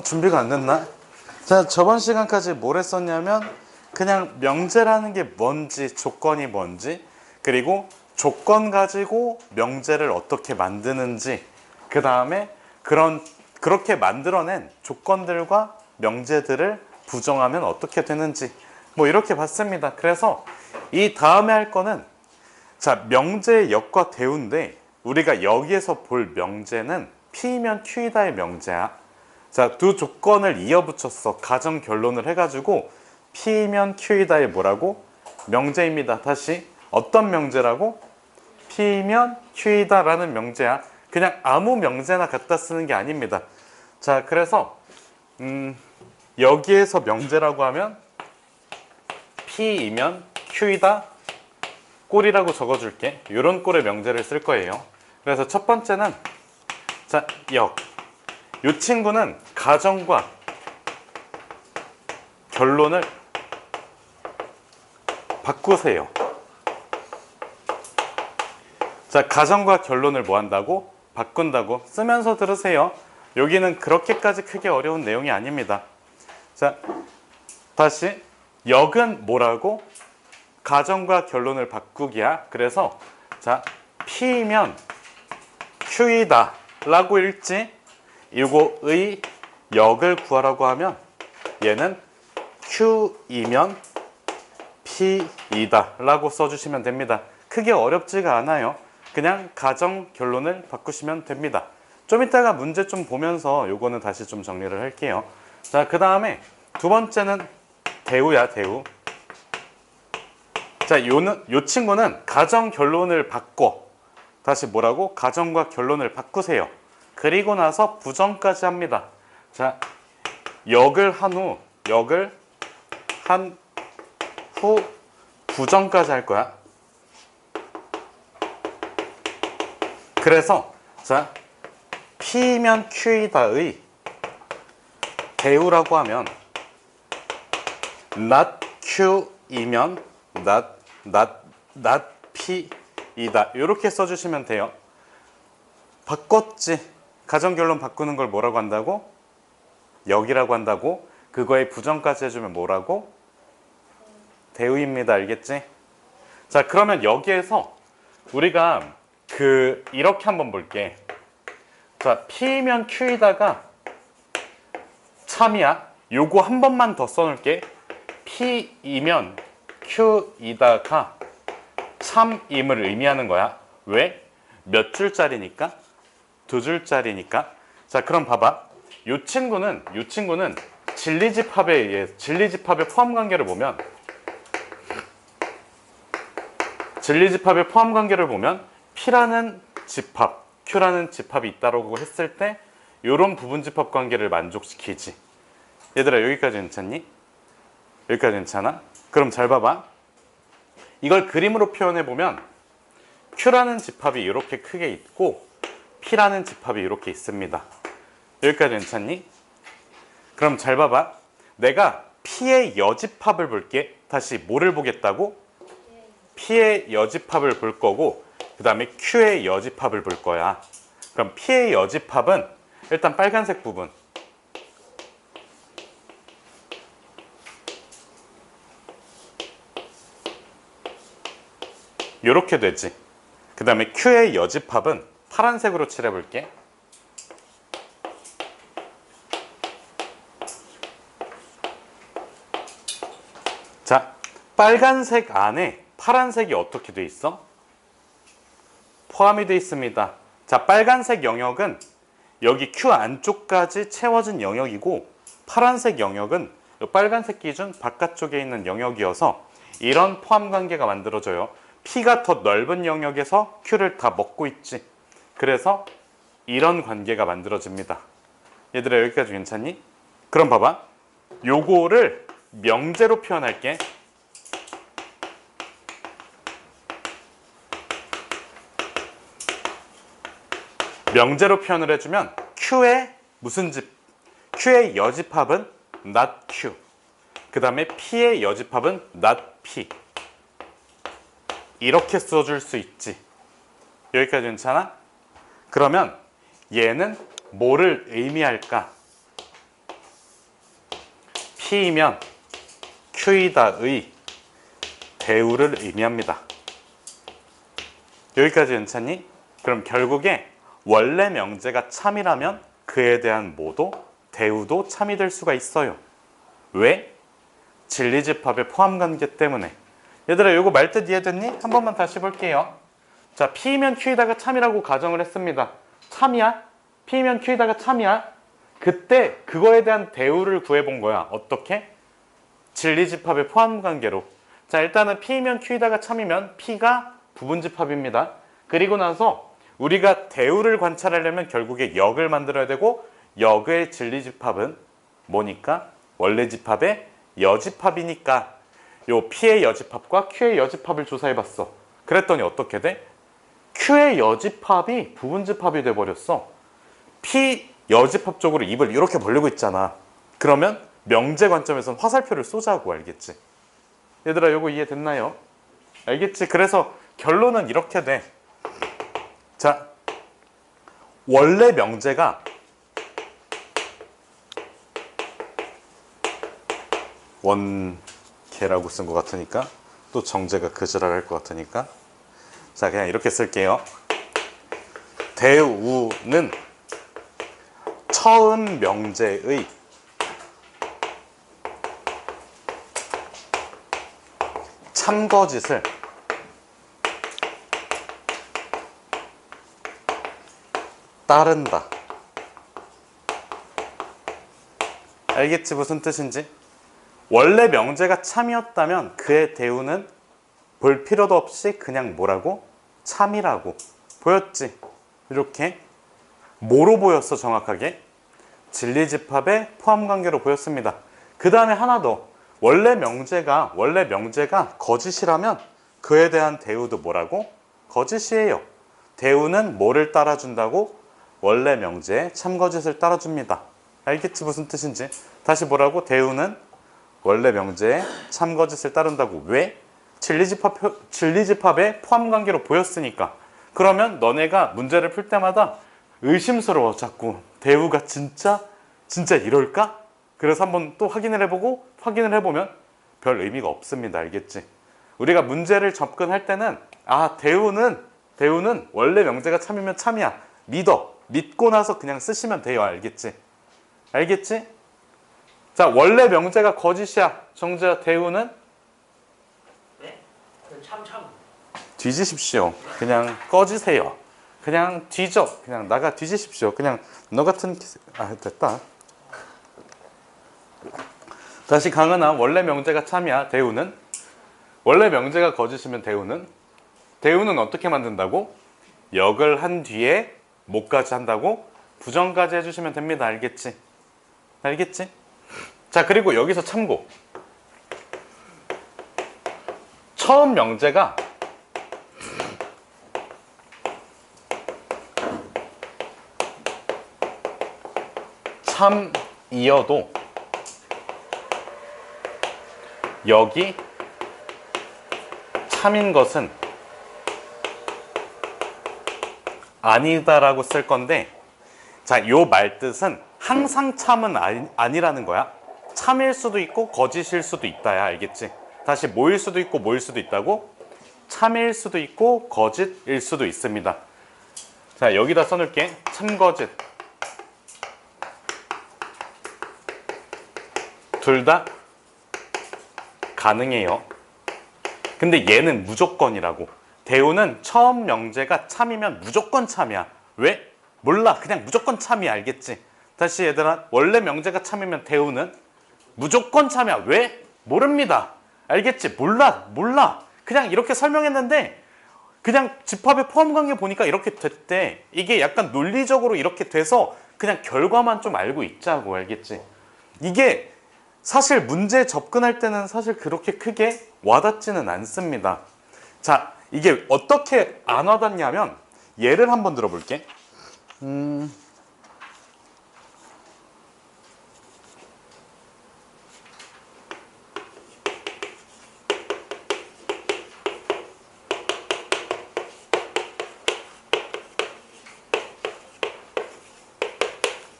준비가 안 됐나? 자, 저번 시간까지 뭘 했었냐면 그냥 명제라는 게 뭔지, 조건이 뭔지, 그리고 조건 가지고 명제를 어떻게 만드는지, 그 다음에 그렇게 만들어낸 조건들과 명제들을 부정하면 어떻게 되는지 뭐 이렇게 봤습니다. 그래서 이 다음에 할 거는 자, 명제의 역과 대우인데 우리가 여기에서 볼 명제는 P이면 Q이다의 명제야. 자, 두 조건을 이어붙였어. 가정 결론을 해가지고 P이면 Q이다의 뭐라고? 명제입니다. 다시 어떤 명제라고? P이면 Q이다라는 명제야. 그냥 아무 명제나 갖다 쓰는 게 아닙니다. 자, 그래서 여기에서 명제라고 하면 P이면 Q이다 꼴이라고 적어줄게. 이런 꼴의 명제를 쓸 거예요. 그래서 첫 번째는 자, 역. 이 친구는 가정과 결론을 바꾸세요. 자, 가정과 결론을 뭐 한다고? 바꾼다고. 쓰면서 들으세요. 여기는 그렇게까지 크게 어려운 내용이 아닙니다. 자, 다시 역은 뭐라고? 가정과 결론을 바꾸기야. 그래서 자, P이면 Q이다 라고 읽지. 이거의 역을 구하라고 하면 얘는 Q이면 P이다 라고 써주시면 됩니다. 크게 어렵지가 않아요. 그냥 가정 결론을 바꾸시면 됩니다. 좀 이따가 문제 좀 보면서 요거는 다시 좀 정리를 할게요. 자, 그 다음에 두 번째는 대우야, 대우. 자, 요 친구는 가정 결론을 바꿔. 다시 뭐라고? 가정과 결론을 바꾸세요. 그리고 나서 부정까지 합니다. 자, 역을 한 후 부정까지 할 거야. 그래서 자, P면 Q이다의 대우라고 하면 not Q이면 not P이다. 이렇게 써주시면 돼요. 바꿨지. 가정결론 바꾸는 걸 뭐라고 한다고? 역이라고 한다고. 그거에 부정까지 해주면 뭐라고? 대우입니다. 알겠지? 자, 그러면 여기에서 우리가 이렇게 한번 볼게. 자, P면 Q이다가 참이야. 요거 한 번만 더 써놓을게. P이면 Q이다가 참임을 의미하는 거야. 왜? 몇 줄짜리니까? 두 줄짜리니까. 자, 그럼 봐봐. 요 친구는 진리집합의 포함관계를 보면 P라는 집합, Q라는 집합이 있다고 했을 때 요런 부분집합 관계를 만족시키지. 얘들아, 여기까지 괜찮니? 여기까지 괜찮아? 그럼 잘 봐봐. 이걸 그림으로 표현해보면 Q라는 집합이 이렇게 크게 있고 P라는 집합이 이렇게 있습니다. 여기까지 괜찮니? 그럼 잘 봐봐. 내가 P의 여집합을 볼게. 다시 뭐를 보겠다고? P의 여집합을 볼 거고 그 다음에 Q의 여집합을 볼 거야. 그럼 P의 여집합은 일단 빨간색 부분. 이렇게 되지. 그 다음에 Q의 여집합은 파란색으로 칠해볼게. 자, 빨간색 안에 파란색이 어떻게 돼 있어? 포함이 돼 있습니다. 자, 빨간색 영역은 여기 Q 안쪽까지 채워진 영역이고 파란색 영역은 빨간색 기준 바깥쪽에 있는 영역이어서 이런 포함 관계가 만들어져요. P가 더 넓은 영역에서 Q를 다 먹고 있지. 그래서 이런 관계가 만들어집니다. 얘들아, 여기까지 괜찮니? 그럼 봐봐. 요거를 명제로 표현할게. 명제로 표현을 해주면 Q의 Q의 여집합은 not Q. 그 다음에 P의 여집합은 not P. 이렇게 써줄 수 있지. 여기까지 괜찮아? 그러면 얘는 뭐를 의미할까? P이면 Q이다의 대우를 의미합니다. 여기까지 괜찮니? 그럼 결국에 원래 명제가 참이라면 그에 대한 뭐도 대우도 참이 될 수가 있어요. 왜? 진리집합의 포함관계 때문에. 얘들아 이거 말뜻 이해됐니? 한 번만 다시 볼게요. 자, P면 Q이다가 참이라고 가정을 했습니다. 참이야? P면 Q이다가 참이야? 그때 그거에 대한 대우를 구해본 거야. 어떻게? 진리집합의 포함관계로. 자, 일단은 P면 Q이다가 참이면 P가 부분집합입니다. 그리고 나서 우리가 대우를 관찰하려면 결국에 역을 만들어야 되고, 역의 진리집합은 뭐니까? 원래 집합의 여집합이니까 요 P의 여집합과 Q의 여집합을 조사해봤어. 그랬더니 어떻게 돼? Q의 여집합이 부분집합이 돼버렸어. P 여집합 쪽으로 입을 이렇게 벌리고 있잖아. 그러면 명제 관점에서는 화살표를 쏘자고. 알겠지? 얘들아 요거 이해됐나요? 알겠지? 그래서 결론은 이렇게 돼. 자, 원래 명제가 원개라고 쓴 것 같으니까 또 정제가 그지랄할 것 같으니까 자 그냥 이렇게 쓸게요. 대우는 처음 명제의 참거짓을 따른다. 알겠지? 무슨 뜻인지? 원래 명제가 참이었다면 그의 대우는 볼 필요도 없이 그냥 뭐라고? 참이라고 보였지. 이렇게 뭐로 보였어 정확하게? 진리집합의 포함관계로 보였습니다. 그 다음에 하나 더. 원래 명제가 거짓이라면 그에 대한 대우도 뭐라고? 거짓이에요. 대우는 뭐를 따라준다고? 원래 명제의 참거짓을 따라줍니다. 알겠지? 무슨 뜻인지? 다시 뭐라고? 대우는 원래 명제의 참거짓을 따른다고. 왜? 진리집합의 포함관계로 보였으니까. 그러면 너네가 문제를 풀 때마다 의심스러워. 자꾸 대우가 진짜 이럴까? 그래서 한번 또 확인을 해보면 별 의미가 없습니다. 알겠지? 우리가 문제를 접근할 때는 대우는 원래 명제가 참이면 참이야. 믿고 나서 그냥 쓰시면 돼요. 알겠지? 자, 원래 명제가 거짓이야. 정재야, 대우는? 네? 참. 뒤지십시오. 그냥 꺼지세요. 그냥 뒤져. 그냥 나가 뒤지십시오. 그냥 너 같은 됐다. 다시 강은아, 원래 명제가 참이야. 대우는? 원래 명제가 거짓이면 대우는 어떻게 만든다고? 역을 한 뒤에 뭐까지 한다고? 부정까지 해주시면 됩니다. 알겠지? 자, 그리고 여기서 참고. 처음 명제가 참이어도 여기 참인 것은 아니다라고 쓸 건데, 자, 요 말뜻은 항상 참은 아니라는 거야. 참일 수도 있고 거짓일 수도 있다야. 알겠지? 다시 뭐일 수도 있고 뭐일 수도 있다고? 참일 수도 있고 거짓일 수도 있습니다. 자, 여기다 써놓을게. 참거짓. 둘 다 가능해요. 근데 얘는 무조건이라고. 대우는 처음 명제가 참이면 무조건 참이야. 왜? 몰라. 그냥 무조건 참이야. 알겠지? 다시 얘들아, 원래 명제가 참이면 대우는 무조건 참이야. 왜? 모릅니다. 알겠지? 몰라. 그냥 이렇게 설명했는데 그냥 집합의 포함관계 보니까 이렇게 됐대. 이게 약간 논리적으로 이렇게 돼서 그냥 결과만 좀 알고 있자고. 알겠지? 이게 사실 문제에 접근할 때는 사실 그렇게 크게 와닿지는 않습니다. 자, 이게 어떻게 안 와닿냐면 예를 한번 들어볼게.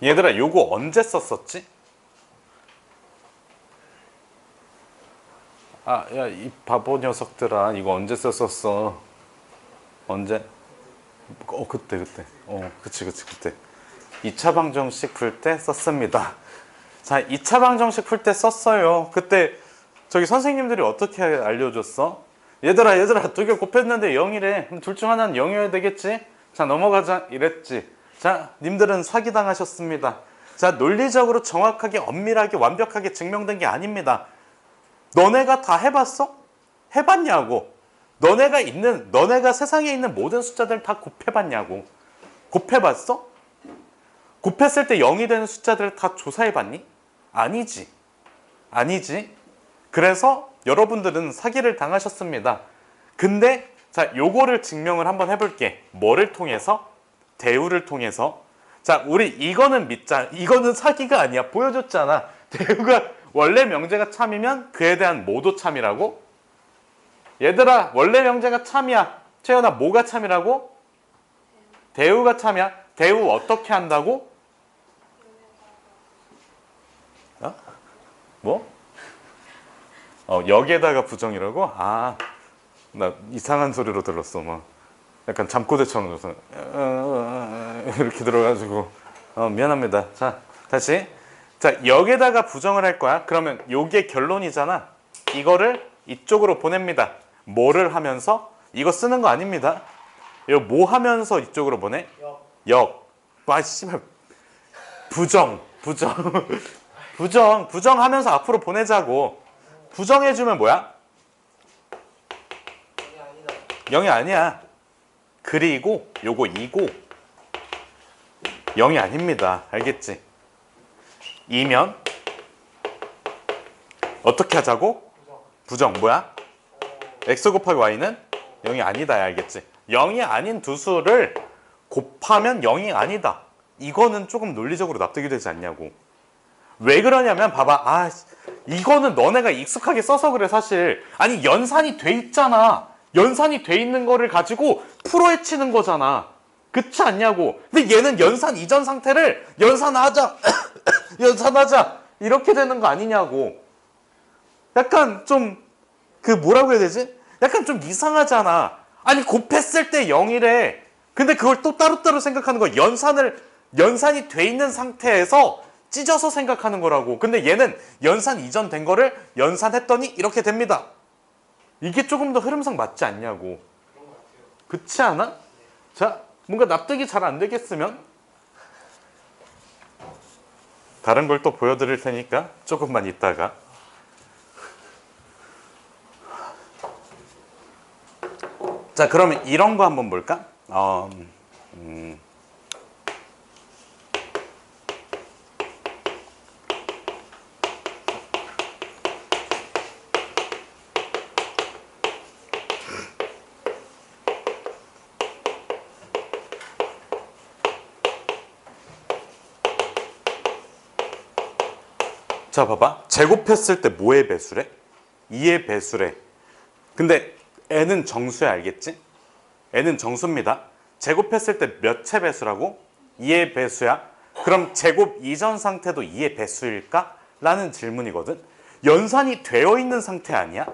얘들아, 요거 언제 썼었지? 아, 야, 이 바보 녀석들아, 이거 언제 썼었어? 언제? 그때. 그치, 그때. 2차 방정식 풀 때 썼습니다. 자, 2차 방정식 풀 때 썼어요. 그때 저기 선생님들이 어떻게 알려줬어? 얘들아, 두 개 곱했는데 0이래. 그럼 둘 중 하나는 0이어야 되겠지? 자, 넘어가자. 이랬지. 자, 님들은 사기당하셨습니다. 자, 논리적으로 정확하게, 엄밀하게, 완벽하게 증명된 게 아닙니다. 너네가 다 해봤어? 해봤냐고. 너네가 세상에 있는 모든 숫자들 다 곱해봤냐고. 곱해봤어? 곱했을 때 0이 되는 숫자들을 다 조사해봤니? 아니지. 그래서 여러분들은 사기를 당하셨습니다. 근데 자, 요거를 증명을 한번 해볼게. 뭐를 통해서? 대우를 통해서. 자, 우리 이거는 믿자. 이거는 사기가 아니야. 보여줬잖아. 대우가 원래 명제가 참이면 그에 대한 뭐도 참이라고? 얘들아, 원래 명제가 참이야. 채연아, 뭐가 참이라고? 대우가 참이야. 대우 어떻게 한다고? 뭐? 역에다가 부정이라고? 아, 나 이상한 소리로 들었어. 막 약간 잠꼬대처럼 들었어. 이렇게 들어가지고 미안합니다. 자, 다시. 자, 역에다가 부정을 할 거야. 그러면 요게 결론이잖아. 이거를 이쪽으로 보냅니다. 뭐를 하면서? 이거 쓰는 거 아닙니다. 이거 뭐 하면서 이쪽으로 보내? 역. 아, 씨발. 부정. 부정하면서 앞으로 보내자고. 부정해주면 뭐야? 0이 아니야. 그리고 요거 2고 0이 아닙니다. 알겠지? 이면 어떻게 하자고? 부정 뭐야? x 곱하기 y는 0이 아니다. 알겠지? 0이 아닌 두 수를 곱하면 0이 아니다. 이거는 조금 논리적으로 납득이 되지 않냐고. 왜 그러냐면 봐봐. 아, 이거는 너네가 익숙하게 써서 그래 사실. 아니, 연산이 돼 있잖아. 연산이 돼 있는 거를 가지고 풀어헤치는 거잖아. 그렇지 않냐고. 근데 얘는 연산 이전 상태를 연산하자 이렇게 되는 거 아니냐고. 약간 좀 뭐라고 해야 되지? 약간 좀 이상하잖아. 아니, 곱했을 때 0이래. 근데 그걸 또 따로따로 생각하는 거야. 연산이 돼 있는 상태에서 찢어서 생각하는 거라고. 근데 얘는 연산 이전 된 거를 연산했더니 이렇게 됩니다. 이게 조금 더 흐름상 맞지 않냐고. 그렇지 않아? 자, 뭔가 납득이 잘 안 되겠으면 다른 걸 또 보여드릴 테니까 조금만 있다가. 자, 그러면 이런 거 한번 볼까? 자, 봐봐. 제곱했을 때 뭐의 배수래? 2의 배수래. 근데 n은 정수야, 알겠지? n은 정수입니다. 제곱했을 때 몇의 배수라고? 2의 배수야. 그럼 제곱 이전 상태도 2의 배수일까? 라는 질문이거든. 연산이 되어 있는 상태 아니야?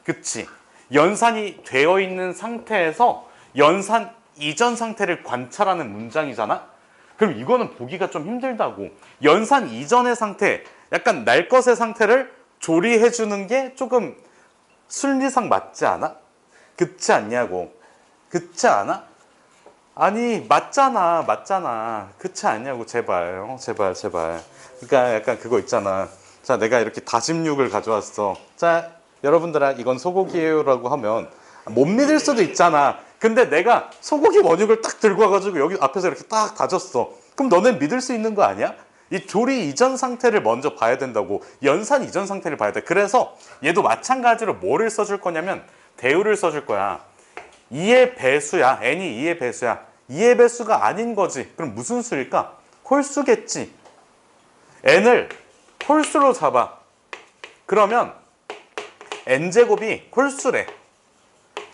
그치? 연산이 되어 있는 상태에서 연산 이전 상태를 관찰하는 문장이잖아? 그럼 이거는 보기가 좀 힘들다고. 연산 이전의 상태, 약간 날 것의 상태를 조리해주는 게 조금 순리상 맞지 않아? 그렇지 않냐고. 그렇지 않아? 아니, 맞잖아. 그렇지 않냐고. 제발. 그러니까 약간 그거 있잖아. 자, 내가 이렇게 다짐육을 가져왔어. 자, 여러분들아, 이건 소고기예요라고 하면 못 믿을 수도 있잖아. 근데 내가 소고기 원육을 딱 들고 와가지고 여기 앞에서 이렇게 딱 다졌어. 그럼 너는 믿을 수 있는 거 아니야? 이 조리 이전 상태를 먼저 봐야 된다고. 연산 이전 상태를 봐야 돼. 그래서 얘도 마찬가지로 뭐를 써줄 거냐면 대우를 써줄 거야. 2의 배수야. n이 2의 배수야. 2의 배수가 아닌 거지. 그럼 무슨 수일까? 홀수겠지. n을 홀수로 잡아. 그러면 n제곱이 홀수래.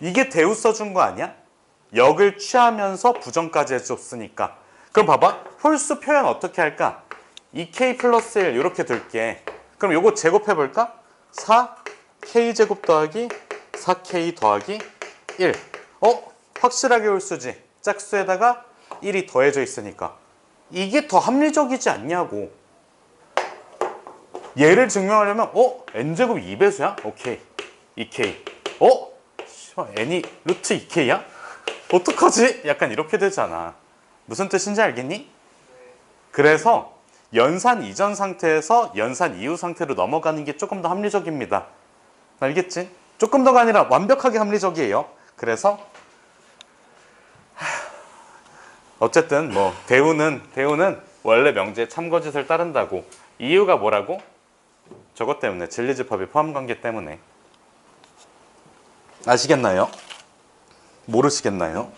이게 대우 써준 거 아니야? 역을 취하면서 부정까지 해줬으니까. 그럼 봐봐. 홀수 표현 어떻게 할까? 2k 플러스 1 이렇게 둘게. 그럼 요거 제곱해볼까? 4 k제곱 더하기 4k 더하기 1. 확실하게 홀수지. 짝수에다가 1이 더해져 있으니까. 이게 더 합리적이지 않냐고. 얘를 증명하려면 n제곱이 2배수야? 오케이. 2k. n이 루트 2k야? 어떡하지? 약간 이렇게 되잖아. 무슨 뜻인지 알겠니? 그래서 연산 이전 상태에서 연산 이후 상태로 넘어가는 게 조금 더 합리적입니다. 알겠지? 조금 더가 아니라 완벽하게 합리적이에요. 그래서 어쨌든 뭐 대우는 원래 명제의 참거짓을 따른다고. 이유가 뭐라고? 저것 때문에 진리집합의 포함관계 때문에. 아시겠나요? 모르시겠나요?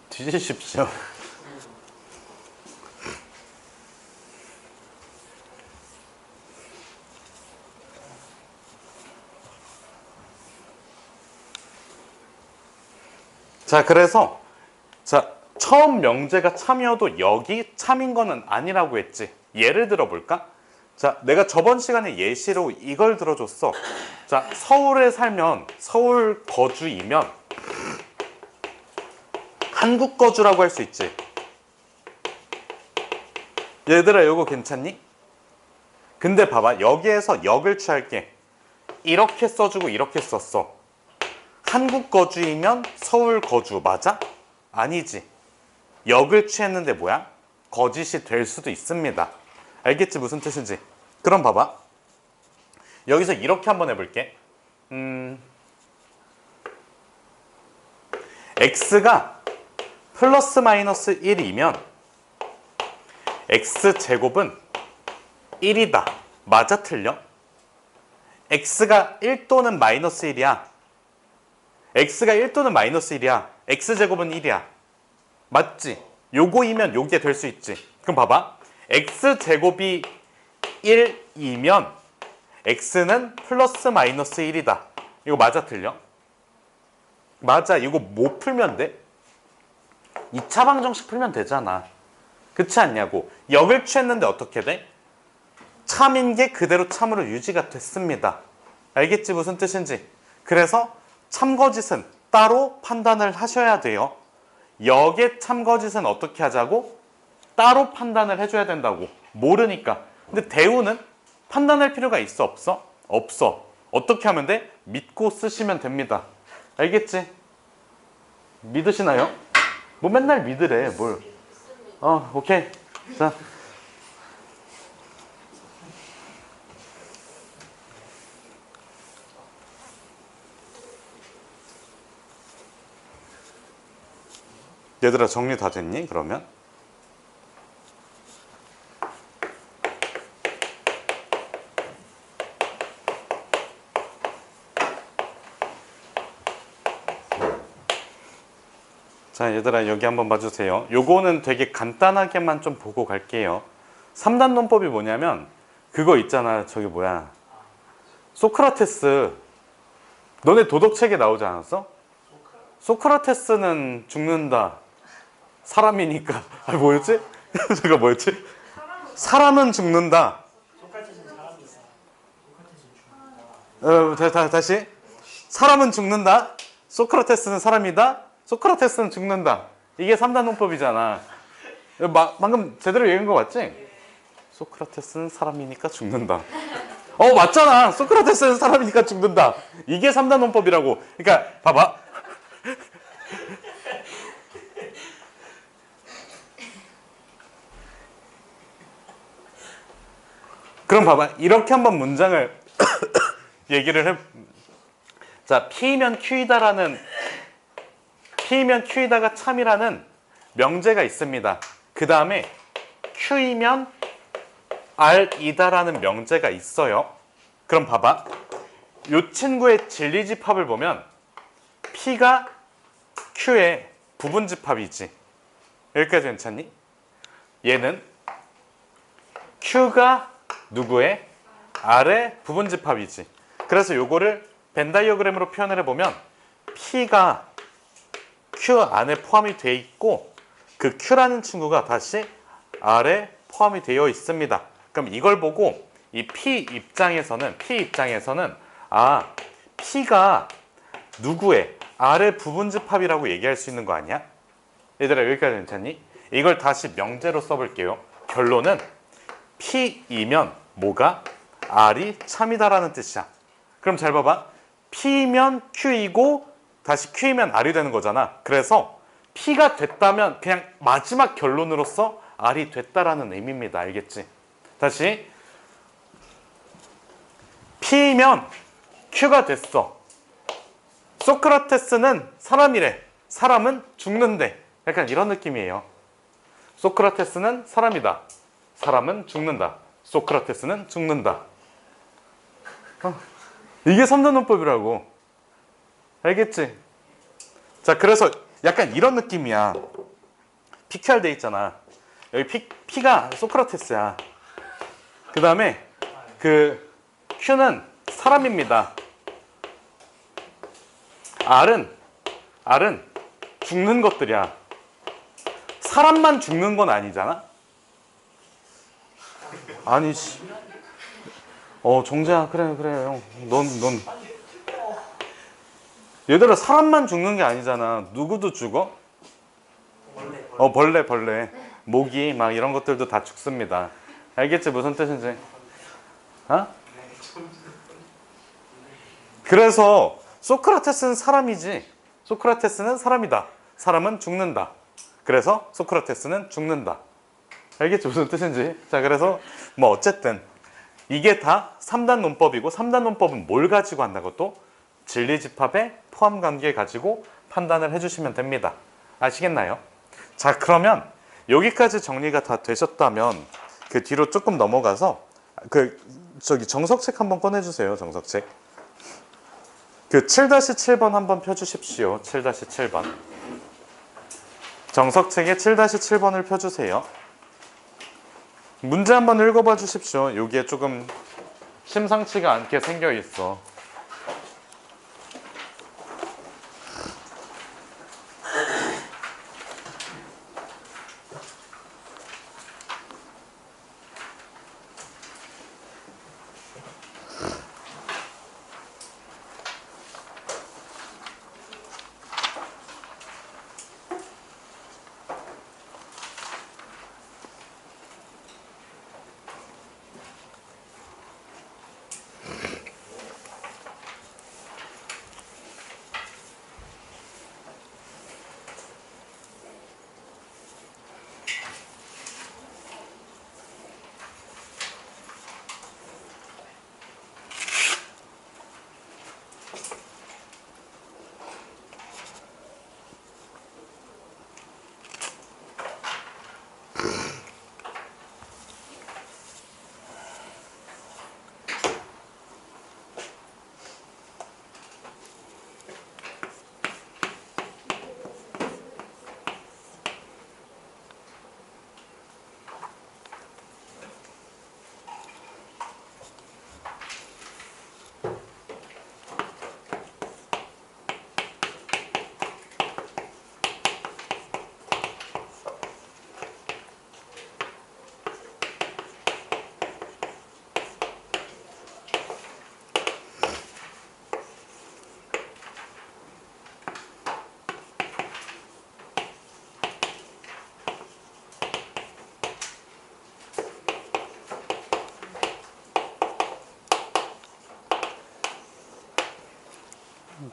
뒤지십시오. 자, 그래서 처음 명제가 참이어도 여기 참인 거는 아니라고 했지. 예를 들어 볼까? 자, 내가 저번 시간에 예시로 이걸 들어줬어. 자, 서울에 살면, 서울 거주이면 한국 거주라고 할 수 있지. 얘들아, 이거 괜찮니? 근데 봐봐, 여기에서 역을 취할게. 이렇게 써주고 이렇게 썼어. 한국 거주이면 서울 거주 맞아? 아니지. 역을 취했는데 뭐야? 거짓이 될 수도 있습니다. 알겠지? 무슨 뜻인지. 그럼 봐봐. 여기서 이렇게 한번 해볼게. x가 플러스 마이너스 1이면 x제곱은 1이다. 맞아? 틀려? x가 1 또는 마이너스 1이야. x가 1 또는 마이너스 1이야. x제곱은 1이야. 맞지? 요거이면 요게 될 수 있지. 그럼 봐봐. x제곱이 1이면 x는 플러스 마이너스 1이다. 이거 맞아? 틀려? 맞아. 이거 뭐 풀면 돼? 2차 방정식 풀면 되잖아. 그렇지 않냐고. 역을 취했는데 어떻게 돼? 참인 게 그대로 참으로 유지가 됐습니다. 알겠지? 무슨 뜻인지. 그래서 참거짓은 따로 판단을 하셔야 돼요. 역의 참거짓은 어떻게 하자고? 따로 판단을 해줘야 된다고. 모르니까. 근데 대우는 판단할 필요가 있어? 없어? 없어. 어떻게 하면 돼? 믿고 쓰시면 됩니다. 알겠지? 믿으시나요? 뭐 맨날 믿으래. 뭘. 오케이. 자. 얘들아, 정리 다 됐니? 그러면? 자, 얘들아, 여기 한번 봐주세요. 요거는 되게 간단하게만 좀 보고 갈게요. 3단 논법이 뭐냐면 그거 있잖아. 저기 뭐야, 소크라테스. 너네 도덕책에 나오지 않았어? 소크라테스는 죽는다. 사람이니까. 뭐였지? 잠깐, 뭐였지? 사람은 죽는다. 다시. 사람은 죽는다. 소크라테스는 사람이다. 소크라테스는 죽는다. 이게 3단 논법이잖아. 방금 제대로 읽은 거 맞지? 소크라테스는 사람이니까 죽는다. 맞잖아. 소크라테스는 사람이니까 죽는다. 이게 3단 논법이라고. 그러니까 봐봐. 그럼 봐봐. 이렇게 한번 문장을 얘기를 해. 자, P면 Q이다라는, P면 Q이다가 참이라는 명제가 있습니다. 그 다음에 Q이면 R이다라는 명제가 있어요. 그럼 봐봐. 이 친구의 진리집합을 보면 P가 Q의 부분집합이지. 여기까지 괜찮니? 얘는 Q가 누구의? R의 부분집합이지. 그래서 요거를 벤 다이어그램으로 표현을 해보면 P가 Q 안에 포함이 되어 있고 그 Q라는 친구가 다시 R에 포함이 되어 있습니다. 그럼 이걸 보고 이 P 입장에서는 아, P가 누구의 R의 부분집합이라고 얘기할 수 있는 거 아니야? 얘들아 여기까지 괜찮니? 이걸 다시 명제로 써볼게요. 결론은 P이면 뭐가? R이 참이다라는 뜻이야. 그럼 잘 봐봐. P면 Q이고 다시 Q이면 R이 되는 거잖아. 그래서 P가 됐다면 그냥 마지막 결론으로서 R이 됐다라는 의미입니다. 알겠지? 다시 P면 Q가 됐어. 소크라테스는 사람이래. 사람은 죽는데. 약간 이런 느낌이에요. 소크라테스는 사람이다. 사람은 죽는다. 소크라테스는 죽는다. 이게 3단 논법이라고. 알겠지? 자, 그래서 약간 이런 느낌이야. PQR 돼 있잖아. 여기 P가 소크라테스야. 그 다음에 그 Q는 사람입니다. R은 죽는 것들이야. 사람만 죽는 건 아니잖아? 아니, 씨. 정재야, 그래, 형. 넌. 얘들아, 사람만 죽는 게 아니잖아. 누구도 죽어? 벌레. 모기, 막 이런 것들도 다 죽습니다. 알겠지? 무슨 뜻인지? 어? 그래서 소크라테스는 사람이지. 소크라테스는 사람이다. 사람은 죽는다. 그래서 소크라테스는 죽는다. 알겠지? 무슨 뜻인지? 자, 그래서 뭐 어쨌든 이게 다 3단 논법이고 3단 논법은 뭘 가지고 한다고 또? 진리집합의 포함관계 가지고 판단을 해주시면 됩니다. 아시겠나요? 자, 그러면 여기까지 정리가 다 되셨다면 그 뒤로 조금 넘어가서 저기 정석책 한번 꺼내주세요. 정석책. 그 7-7번 한번 펴주십시오. 7-7번. 정석책의 7-7번을 펴주세요. 문제 한번 읽어봐 주십시오. 여기에 조금 심상치가 않게 생겨 있어.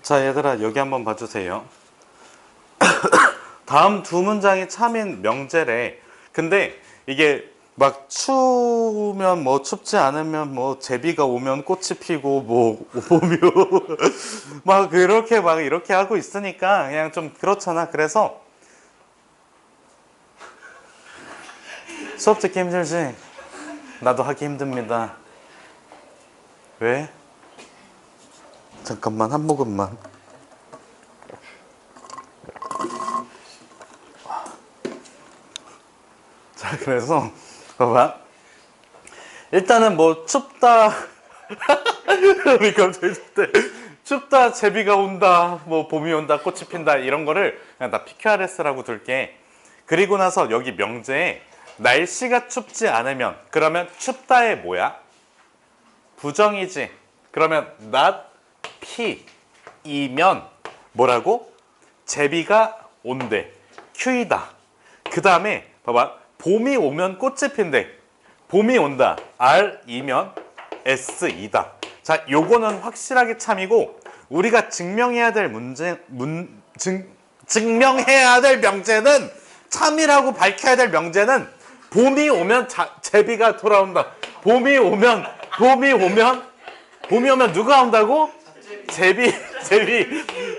자, 얘들아 여기 한번 봐주세요. 다음 두 문장이 참인 명제래. 근데 이게 막 추우면 뭐 춥지 않으면 뭐 제비가 오면 꽃이 피고 뭐 오며 막 그렇게 막 이렇게 하고 있으니까 그냥 좀 그렇잖아. 그래서 수업 듣기 힘들지? 나도 하기 힘듭니다. 왜? 잠깐만 한 모금만. 자, 그래서 봐봐. 일단은 뭐 춥다. 우리 갑자기 춥다, 제비가 온다, 뭐 봄이 온다, 꽃이 핀다 이런 거를 그냥 다 PQRS라고 둘게. 그리고 나서 여기 명제에 날씨가 춥지 않으면 그러면 춥다의 뭐야? 부정이지. 그러면 not P이면 뭐라고? 제비가 온대. Q이다. 그 다음에 봐봐. 봄이 오면 꽃이 핀대. 봄이 온다. R이면 S이다. 자, 요거는 확실하게 참이고 우리가 증명해야 될 증명해야 될 명제는 참이라고 밝혀야 될 명제는 봄이 오면 제비가 돌아온다. 봄이 오면 누가 온다고? 제비.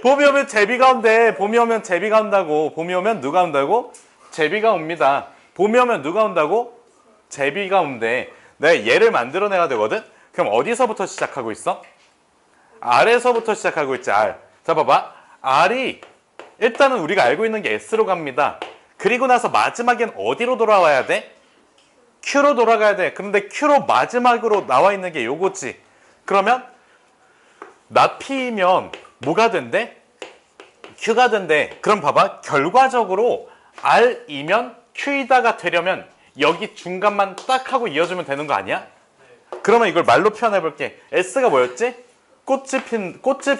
봄이 오면 제비가 온대. 봄이 오면 제비가 온다고. 봄이 오면 누가 온다고? 제비가 옵니다. 봄이 오면 누가 온다고? 제비가 온대. 내가 얘를 만들어내야 되거든? 그럼 어디서부터 시작하고 있어? R에서부터 시작하고 있지, R. 자, 봐봐. R이 일단은 우리가 알고 있는 게 S로 갑니다. 그리고 나서 마지막엔 어디로 돌아와야 돼? Q로 돌아가야 돼. 그런데 Q로 마지막으로 나와 있는 게 요거지. 그러면 not P이면 뭐가 된대? Q가 된대. 그럼 봐봐. 결과적으로 R이면 Q이다가 되려면 여기 중간만 딱 하고 이어주면 되는 거 아니야? 그러면 이걸 말로 표현해 볼게. S가 뭐였지? 꽃이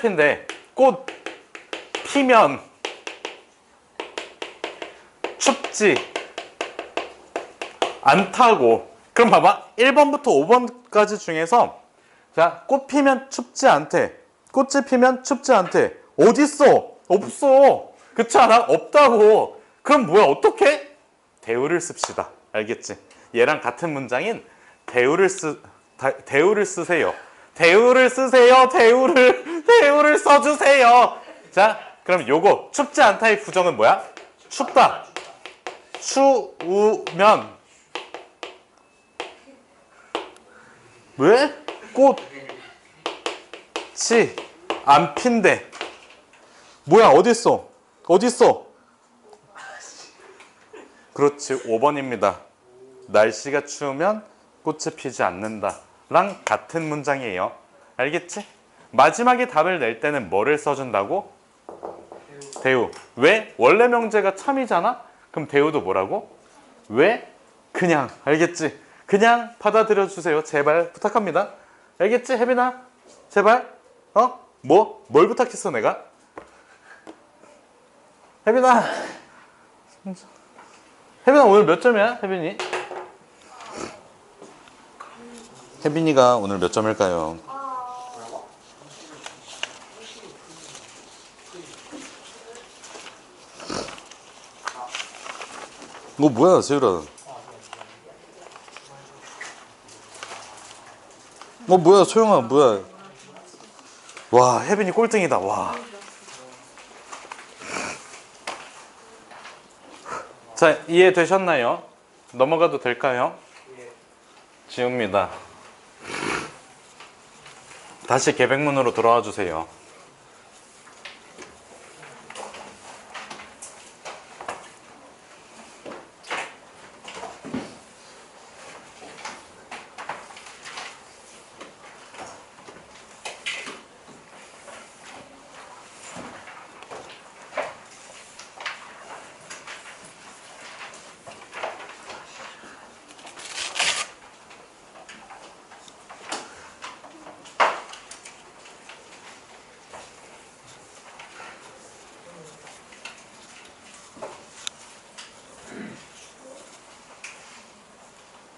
핀데 꽃 피면 춥지 않다고. 그럼 봐봐. 1번부터 5번까지 중에서 자, 꽃 피면 춥지 않대. 꽃이 피면 춥지 않대. 어딨어? 없어. 그렇지 않아? 없다고. 그럼 뭐야? 어떡해? 대우를 씁시다. 알겠지? 얘랑 같은 문장인 대우를 쓰세요. 대우를 쓰세요. 대우를 써주세요. 자, 그럼 요거 춥지 않다의 부정은 뭐야? 춥다. 추우면 왜? 꽃이 안 핀대. 뭐야? 어딨어? 그렇지. 5번입니다. 날씨가 추우면 꽃이 피지 않는다 랑 같은 문장이에요. 알겠지? 마지막에 답을 낼 때는 뭐를 써준다고? 대우. 왜? 원래 명제가 참이잖아? 그럼 대우도 뭐라고? 왜? 그냥. 알겠지? 그냥 받아들여 주세요. 제발 부탁합니다. 알겠지? 혜빈아? 제발. 뭘 부탁했어 내가? 혜빈아 오늘 몇 점이야? 혜빈이가 오늘 몇 점일까요? 뭐야 세율아. 뭐야 소영아 뭐야. 와 혜빈이 꼴등이다. 와. 자, 이해되셨나요? 넘어가도 될까요? 지웁니다. 다시 계백문으로 돌아와 주세요.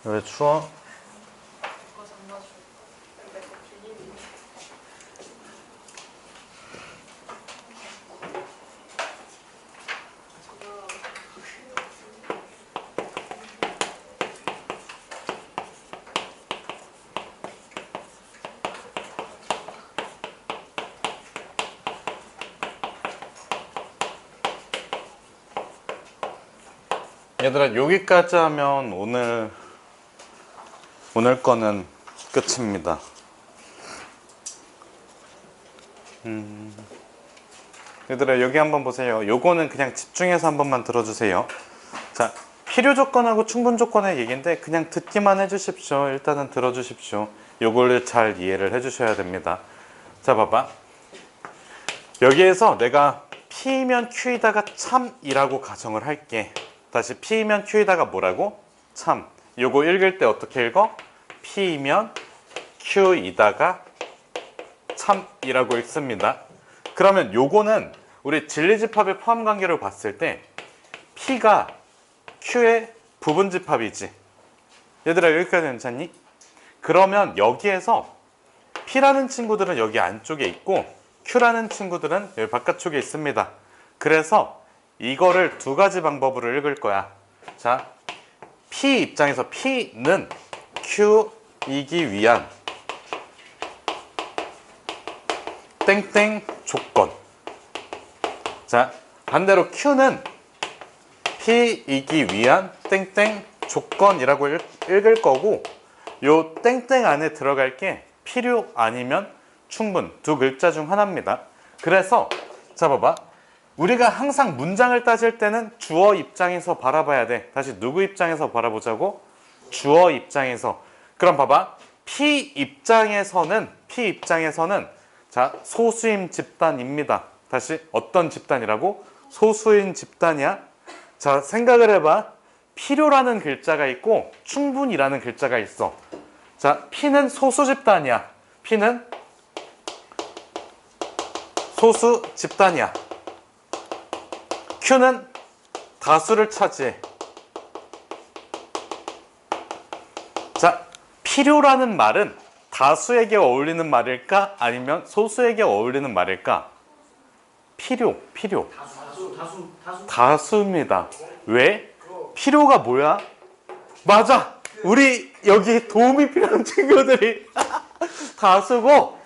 왜 추워? 얘들아 여기까지 하면 오늘 거는 끝입니다. 얘들아 여기 한번 보세요. 요거는 그냥 집중해서 한 번만 들어주세요. 자, 필요 조건하고 충분 조건의 얘기인데 그냥 듣기만 해주십시오. 일단은 들어주십시오. 요거를 잘 이해를 해주셔야 됩니다. 자, 봐봐. 여기에서 내가 P면 Q이다가 참이라고 가정을 할게. 다시 P면 Q이다가 뭐라고? 참. 요거 읽을 때 어떻게 읽어? P면 Q이다가 참이라고 읽습니다. 그러면 요거는 우리 진리집합의 포함관계를 봤을 때 P가 Q의 부분집합이지. 얘들아 여기까지 괜찮니? 그러면 여기에서 P라는 친구들은 여기 안쪽에 있고 Q라는 친구들은 여기 바깥쪽에 있습니다. 그래서 이거를 두 가지 방법으로 읽을 거야. 자, P 입장에서 P는 Q이기 위한 땡땡 조건. 자, 반대로 Q는 P이기 위한 땡땡 조건이라고 읽을 거고, 요 땡땡 안에 들어갈 게 필요 아니면 충분, 두 글자 중 하나입니다. 그래서 자 봐봐, 우리가 항상 문장을 따질 때는 주어 입장에서 바라봐야 돼. 다시 누구 입장에서 바라보자고? 주어 입장에서. 그럼 봐봐, P 입장에서는 자, 소수임 집단입니다. 다시 어떤 집단이라고? 소수인 집단이야. 자, 생각을 해봐. 필요라는 글자가 있고 충분이라는 글자가 있어. 자, P는 소수 집단이야. P는 소수 집단이야. Q는 다수를 차지해. 자, 필요라는 말은 다수에게 어울리는 말일까? 아니면 소수에게 어울리는 말일까? 필요. 다수입니다. 왜? 필요가 뭐야? 맞아! 우리 여기 도움이 필요한 친구들이 다수고.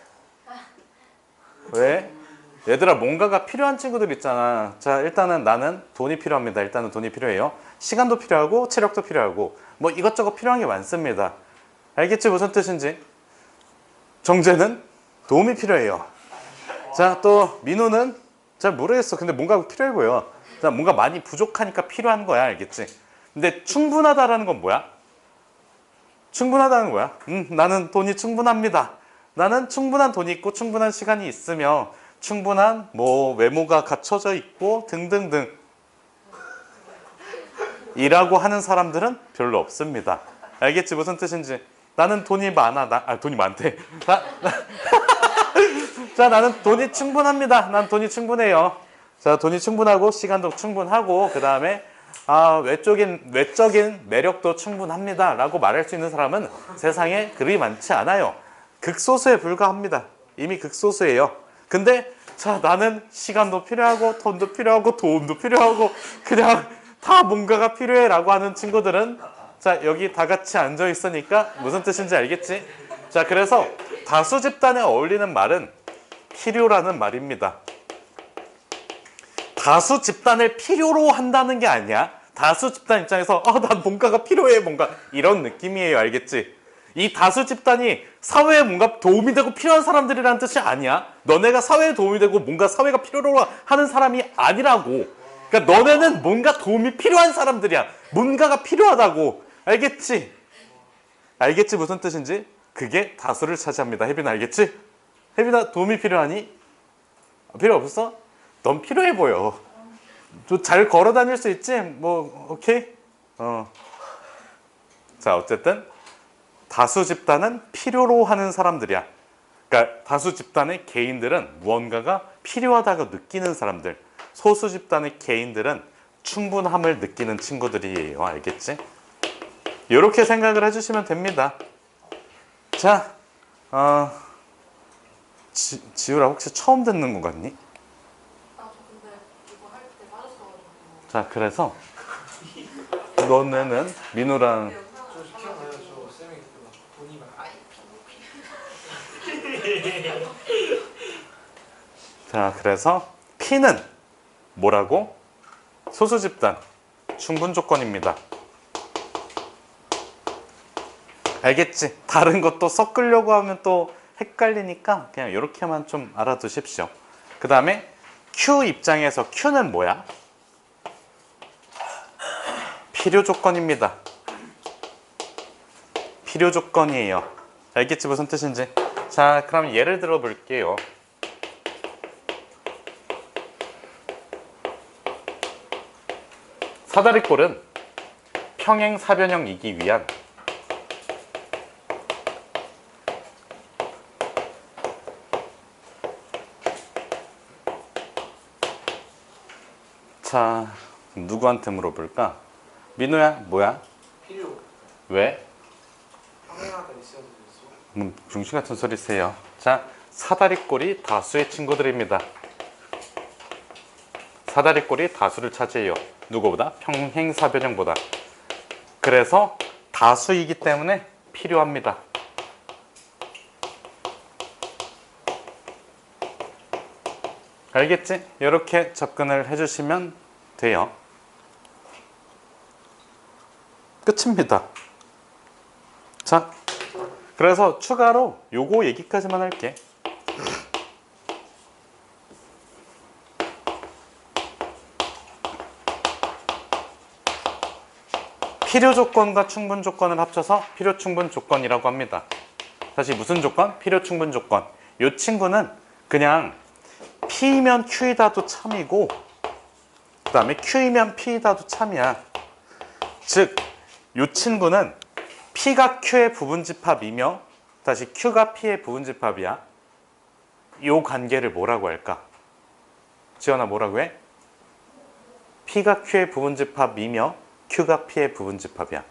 왜? 얘들아, 뭔가가 필요한 친구들 있잖아. 자, 일단은 나는 돈이 필요합니다. 일단은 돈이 필요해요. 시간도 필요하고 체력도 필요하고 뭐 이것저것 필요한 게 많습니다. 알겠지? 무슨 뜻인지? 정재는 도움이 필요해요. 자, 또 민우는 잘 모르겠어. 근데 뭔가 필요해 보여. 자, 뭔가 많이 부족하니까 필요한 거야. 알겠지? 근데 충분하다라는 건 뭐야? 충분하다는 거야. 나는 돈이 충분합니다. 나는 충분한 돈이 있고 충분한 시간이 있으며 충분한 뭐 외모가 갖춰져 있고 등등등 이라고 하는 사람들은 별로 없습니다. 알겠지? 무슨 뜻인지? 나는 돈이 많아. 돈이 많대. 자, 나는 돈이 충분합니다. 난 돈이 충분해요. 자, 돈이 충분하고 시간도 충분하고 그 다음에 외적인 매력도 충분합니다 라고 말할 수 있는 사람은 세상에 그리 많지 않아요. 극소수에 불과합니다. 이미 극소수예요. 근데 자, 나는 시간도 필요하고 돈도 필요하고 도움도 필요하고 그냥 다 뭔가가 필요해 라고 하는 친구들은 자, 여기 다 같이 앉아 있으니까 무슨 뜻인지 알겠지? 자, 그래서 다수 집단에 어울리는 말은 필요라는 말입니다. 다수 집단을 필요로 한다는 게 아니야. 다수 집단 입장에서 난 뭔가가 필요해, 뭔가 이런 느낌이에요. 알겠지? 이 다수 집단이 사회에 뭔가 도움이 되고 필요한 사람들이라는 뜻이 아니야. 너네가 사회에 도움이 되고 뭔가 사회가 필요로 하는 사람이 아니라고. 그러니까 너네는 뭔가 도움이 필요한 사람들이야. 뭔가가 필요하다고. 알겠지? 알겠지? 무슨 뜻인지? 그게 다수를 차지합니다. 혜빈아, 알겠지? 혜빈아, 도움이 필요하니? 필요 없어? 넌 필요해 보여. 잘 걸어 다닐 수 있지? 뭐 오케이? 자, 어쨌든 다수 집단은 필요로 하는 사람들이야. 그러니까 다수 집단의 개인들은 무언가가 필요하다고 느끼는 사람들. 소수 집단의 개인들은 충분함을 느끼는 친구들이에요. 알겠지? 이렇게 생각을 해주시면 됩니다. 자, 지우라 혹시 처음 듣는 것 같니? 자, 그래서 너네는 민우랑 자, 그래서 P는 뭐라고? 소수 집단 충분 조건입니다. 알겠지? 다른 것도 섞으려고 하면 또 헷갈리니까 그냥 이렇게만 좀 알아두십시오. 그 다음에 Q 입장에서 Q는 뭐야? 필요 조건입니다. 필요 조건이에요. 알겠지? 무슨 뜻인지? 자, 그럼 예를 들어 볼게요. 사다리꼴은 평행 사변형이기 위한 자, 누구한테 물어볼까? 민호야, 뭐야? 필요. 왜? 평행하다 있어야 되겠어. 중심 같은 소리세요. 자, 사다리꼴이 다수의 친구들입니다. 사다리꼴이 다수를 차지해요. 누구보다? 평행사변형보다. 그래서 다수이기 때문에 필요합니다. 알겠지? 이렇게 접근을 해주시면 돼요. 끝입니다. 자, 그래서 추가로 요거 얘기까지만 할게. 필요 조건과 충분 조건을 합쳐서 필요 충분 조건이라고 합니다. 다시 무슨 조건? 필요 충분 조건. 이 친구는 그냥 P이면 Q이다도 참이고 그 다음에 Q이면 P이다도 참이야. 즉, 이 친구는 P가 Q의 부분집합이며 다시 Q가 P의 부분집합이야. 이 관계를 뭐라고 할까? 지연아, 뭐라고 해? P가 Q의 부분집합이며 Q가 P의 부분집합이야.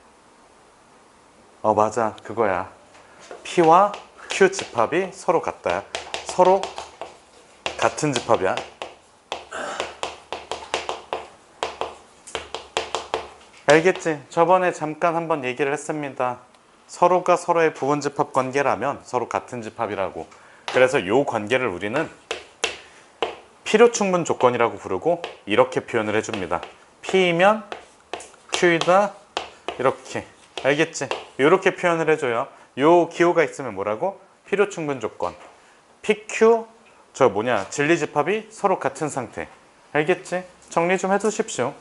맞아, 그거야. P와 Q 집합이 서로 같다야. 서로 같은 집합이야. 알겠지? 저번에 잠깐 한번 얘기를 했습니다. 서로가 서로의 부분집합 관계라면 서로 같은 집합이라고. 그래서 이 관계를 우리는 필요충분 조건이라고 부르고 이렇게 표현을 해줍니다. P이면 Q이다, 이렇게. 알겠지? 이렇게 표현을 해줘요. 요 기호가 있으면 뭐라고? 필요충분 조건. PQ, 진리집합이 서로 같은 상태. 알겠지? 정리 좀 해두십시오.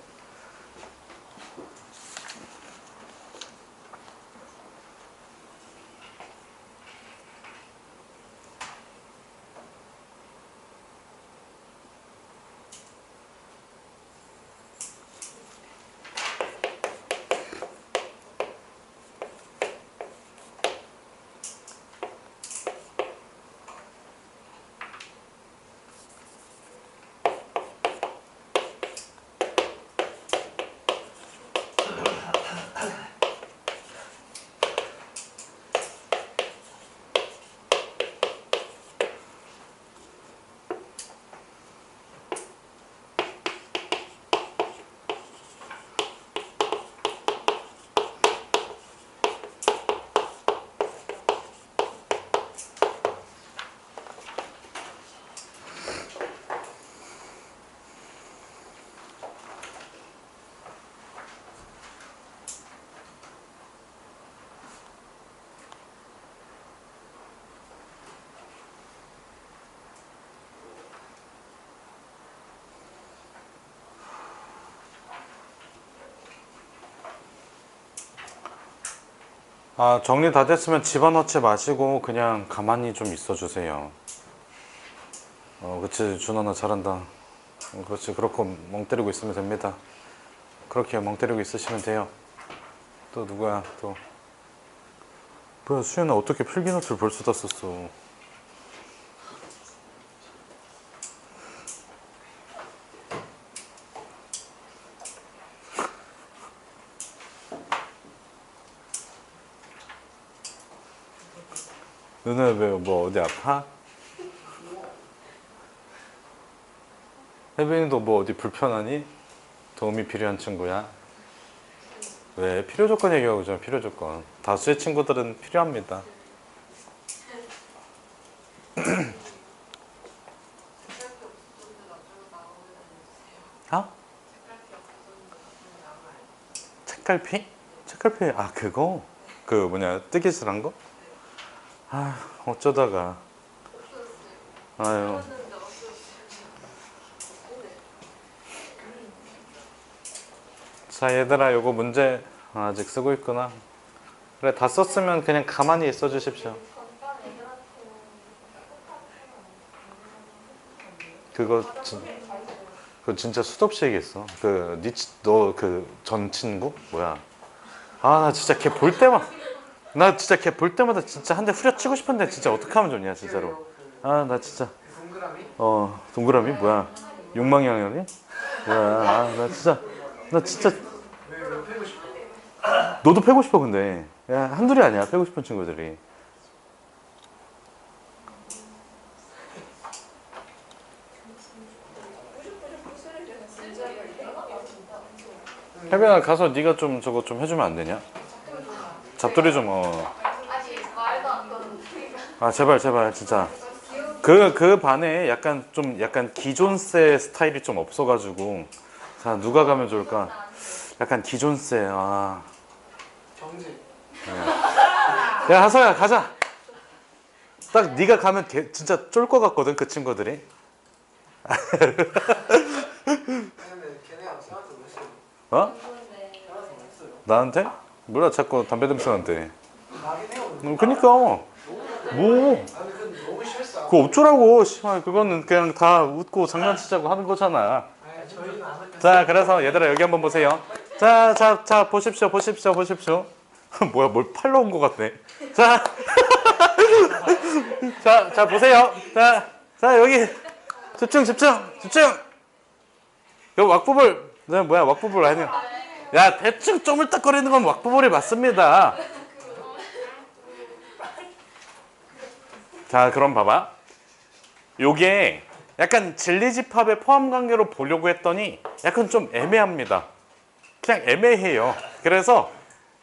정리 다 됐으면 집어넣지 마시고 그냥 가만히 좀 있어 주세요. 그치, 준호나 잘한다. 그렇지, 그렇고 멍 때리고 있으면 됩니다. 그렇게 멍 때리고 있으시면 돼요. 또 누구야, 또. 뭐야, 수연아, 어떻게 필기노트를 벌써 다 썼어? 누나 왜 뭐 어디 아파? 혜빈이도 뭐 어디 불편하니? 도움이 필요한 친구야? 왜? 필요 조건 얘기하고 있잖아. 필요 조건. 다수의 친구들은 필요합니다. 책갈피? 책갈피, 그거? 뜨개질한 거? 어쩌다가. 아유. 자, 얘들아, 요거 문제 아직 쓰고 있구나. 그래, 다 썼으면 그냥 가만히 있어 주십시오. 그거 진짜 수도 없이 얘기했어. 너 전 친구? 뭐야? 나 진짜 걔 볼 때마다 진짜 한 대 후려치고 싶은데 진짜 어떻게 하면 좋냐, 진짜로. 나 진짜. 동그라미? 동그라미? 뭐야? 욕망의 항연이? 나 진짜 왜 패고 싶어? 너도 패고 싶어 근데. 야, 한둘이 아니야 패고 싶은 친구들이. 혜빈아 가서 네가 좀 저거 좀 해주면 안 되냐? 잡돌이 좀 아 제발 진짜. 그 반에 약간 기존세 스타일이 좀 없어가지고. 자 누가 가면 좋을까? 약간 기존세. 아. 경제. 야 하서야 가자. 딱 네가 가면 진짜 쫄 것 같거든 그 친구들이. 근데 걔네가 저한테 뭐 했어요? 어? 저한테 뭐 했어요? 나한테? 몰라 자꾸 담배 냄새 난대. 나긴 해요. 그니까 뭐 아니 근데 너무 심했어. 그거 어쩌라고. 씨발 그거는 그냥 다 웃고 장난치자고 하는 거잖아. 아니 저희는 안 할게요. 자 그래서 얘들아 여기 한번 보세요. 자 보십시오. 뭐야 뭘 팔러 온 것 같네. 자 자 보세요. 자 여기 집중. 요 왁부볼. 뭐야 왁부볼 아니야. 야 대충 쪼물딱거리는 건 왁부볼이 맞습니다. 자 그럼 봐봐. 요게 약간 진리집합의 포함관계로 보려고 했더니 약간 좀 애매합니다. 그냥 애매해요. 그래서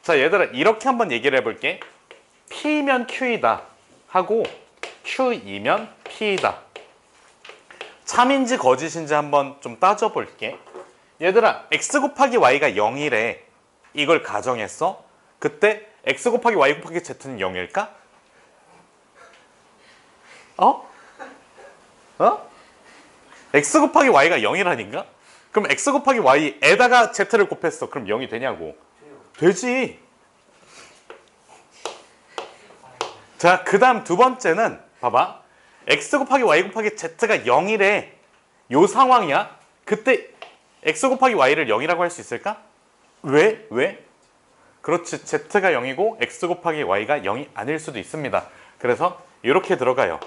자 얘들아 이렇게 한번 얘기를 해볼게. P면 Q이다 하고 Q이면 P이다. 참인지 거짓인지 한번 좀 따져볼게. 얘들아 X 곱하기 Y가 0이래. 이걸 가정했어. 그때 X 곱하기 Y 곱하기 Z는 0일까? X 곱하기 Y가 0이라니까? 그럼 X 곱하기 Y에다가 Z를 곱했어. 그럼 0이 되냐고. 되지. 자, 그 다음 두 번째는 봐봐. X 곱하기 Y 곱하기 Z가 0이래. 요 상황이야. 그때 X 곱하기 Y를 0이라고 할 수 있을까? 왜? 그렇지. Z가 0이고 X 곱하기 Y가 0이 아닐 수도 있습니다. 그래서 이렇게 들어가요.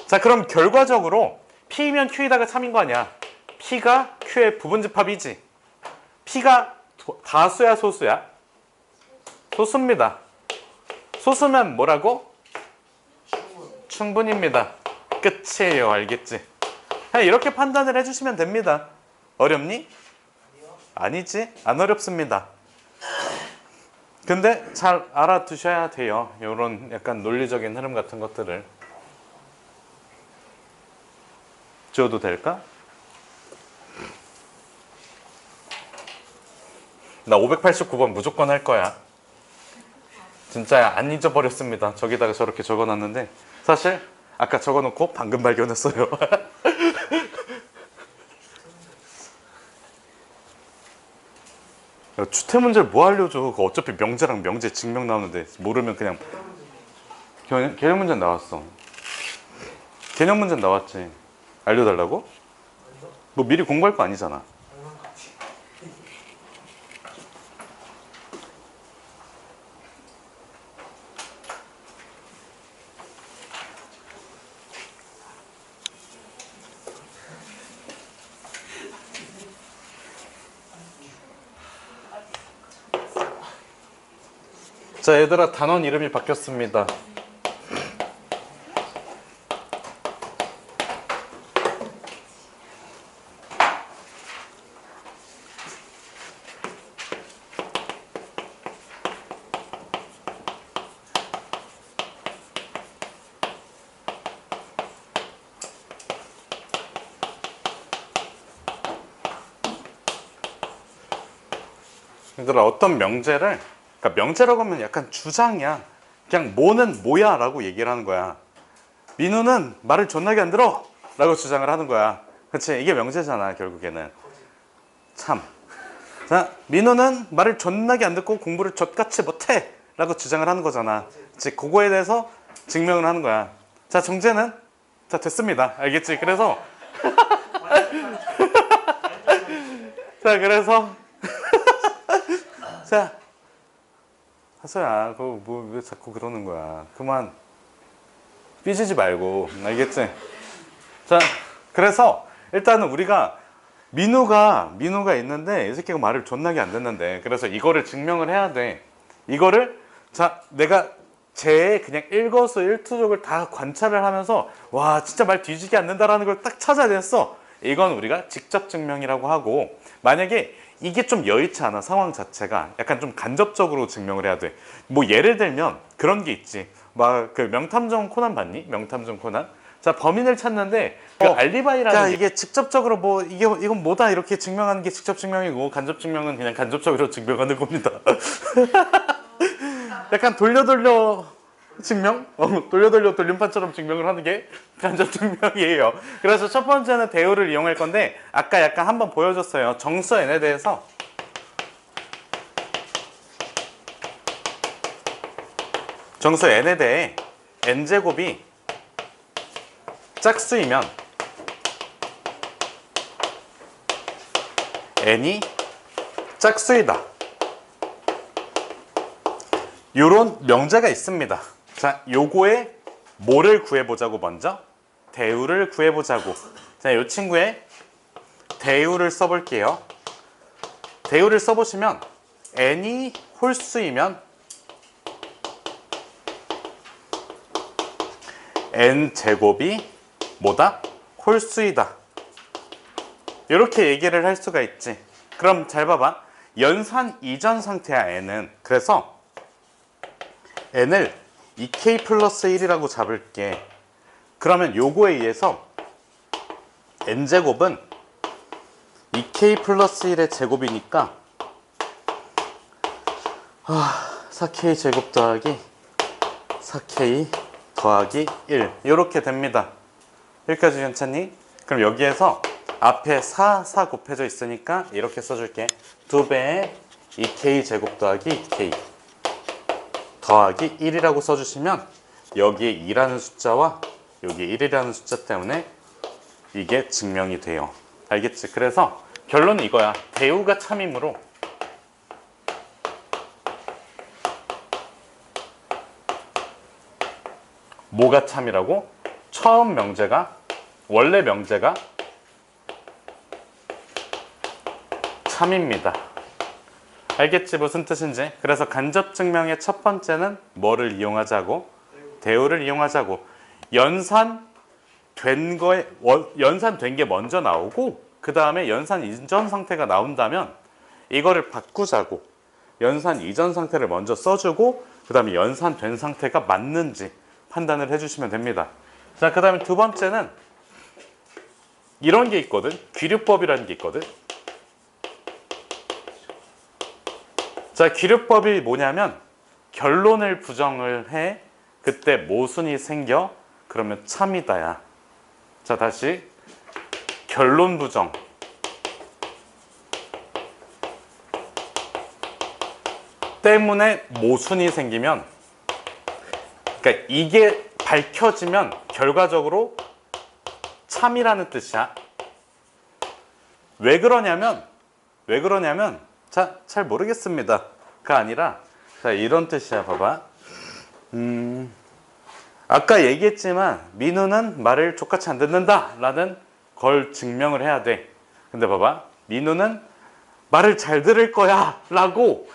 자, 그럼 결과적으로 P면 Q이다가 참인 거 아니야. P가 Q의 부분집합이지. P가 다수야 소수야? 소수입니다. 소수면 뭐라고? 충분입니다. 끝이에요. 알겠지? 그냥 이렇게 판단을 해주시면 됩니다. 어렵니? 아니지? 안 어렵습니다. 근데 잘 알아두셔야 돼요. 이런 약간 논리적인 흐름 같은 것들을. 지워도 될까? 나 589번 무조건 할 거야. 진짜 안 잊어버렸습니다. 저기다가 저렇게 적어놨는데 사실 아까 적어놓고 방금 발견했어요. 야, 추태 문제를 뭐 알려줘. 그거 어차피 명제랑 명제 증명 나오는데 모르면 그냥 개념 문제 나왔어. 개념 문제 나왔지. 알려달라고? 뭐 미리 공부할 거 아니잖아. 자 얘들아 단원 이름이 바뀌었습니다. 얘들아 어떤 명제를, 그러니까 명제라고 하면 약간 주장이야. 그냥 뭐는 뭐야 라고 얘기를 하는 거야. 민우는 말을 존나게 안 들어 라고 주장을 하는 거야. 그치? 이게 명제잖아 결국에는. 참. 자, 민우는 말을 존나게 안 듣고 공부를 젖같이 못해 라고 주장을 하는 거잖아. 그치? 그거에 대해서 증명을 하는 거야. 자, 정제는? 자, 됐습니다. 알겠지? 그래서 자, 그래서 자, 하서야, 그거 뭐 왜 자꾸 그러는 거야? 그만 삐지지 말고, 알겠지? 자, 그래서 일단은 우리가 민우가 있는데 이 새끼가 말을 존나게 안 듣는데, 그래서 이거를 증명을 해야 돼. 이거를 자 내가 쟤의 그냥 일거수일투족을 다 관찰을 하면서 와 진짜 말 뒤지게 않는다라는 걸 딱 찾아냈어. 이건 우리가 직접 증명이라고 하고, 만약에 이게 좀 여의치 않아, 상황 자체가 약간 좀 간접적으로 증명을 해야 돼. 뭐 예를 들면 그런 게 있지. 막 그 명탐정 코난 봤니? 명탐정 코난. 자, 범인을 찾는데 그 알리바이라는 그러니까 게 이게 직접적으로 뭐 이건 뭐다 이렇게 증명하는 게 직접 증명이고, 간접 증명은 그냥 간접적으로 증명하는 겁니다. 약간 돌려 증명? 돌려 돌림판처럼 증명을 하는 게 간접 증명이에요. 그래서 첫 번째는 대우를 이용할 건데, 아까 약간 한번 보여줬어요. 정수 n에 대해서. 정수 n에 대해 n제곱이 짝수이면 n이 짝수이다. 요런 명제가 있습니다. 자, 요거에 뭐를 구해보자고? 먼저 대우를 구해보자고. 자, 요 친구의 대우를 써볼게요. 대우를 써보시면 n이 홀수이면 n제곱이 뭐다? 홀수이다. 이렇게 얘기를 할 수가 있지. 그럼 잘 봐봐. 연산 이전 상태야 n은. 그래서 n을 2k 플러스 1이라고 잡을게. 그러면 요거에 의해서 n제곱은 2k 플러스 1의 제곱이니까 4k 제곱 더하기 4k 더하기 1 이렇게 됩니다. 여기까지 괜찮니? 그럼 여기에서 앞에 4 곱해져 있으니까 이렇게 써줄게. 2배의 2k 제곱 더하기 2k 더하기 1이라고 써주시면 여기에 2라는 숫자와 여기에 1이라는 숫자 때문에 이게 증명이 돼요. 알겠지? 그래서 결론은 이거야. 대우가 참이므로 뭐가 참이라고? 처음 명제가, 원래 명제가 참입니다. 알겠지? 무슨 뜻인지. 그래서 간접 증명의 첫 번째는 뭐를 이용하자고? 대우를 이용하자고. 연산된 게 먼저 나오고, 그 다음에 연산 이전 상태가 나온다면 이거를 바꾸자고. 연산 이전 상태를 먼저 써주고, 그 다음에 연산된 상태가 맞는지 판단을 해주시면 됩니다. 자, 그 다음에 두 번째는 이런 게 있거든. 귀류법이라는 게 있거든. 자, 귀류법이 뭐냐면 결론을 부정을 해. 그때 모순이 생겨. 그러면 참이다야. 자, 다시 결론 부정. 때문에 모순이 생기면, 그러니까 이게 밝혀지면 결과적으로 참이라는 뜻이야. 왜 그러냐면 자, 잘 모르겠습니다가 아니라, 자, 이런 뜻이야. 봐봐. 아까 얘기했지만 민우는 말을 족같이 안 듣는다 라는 걸 증명을 해야 돼. 근데 봐봐. 민우는 말을 잘 들을 거야 라고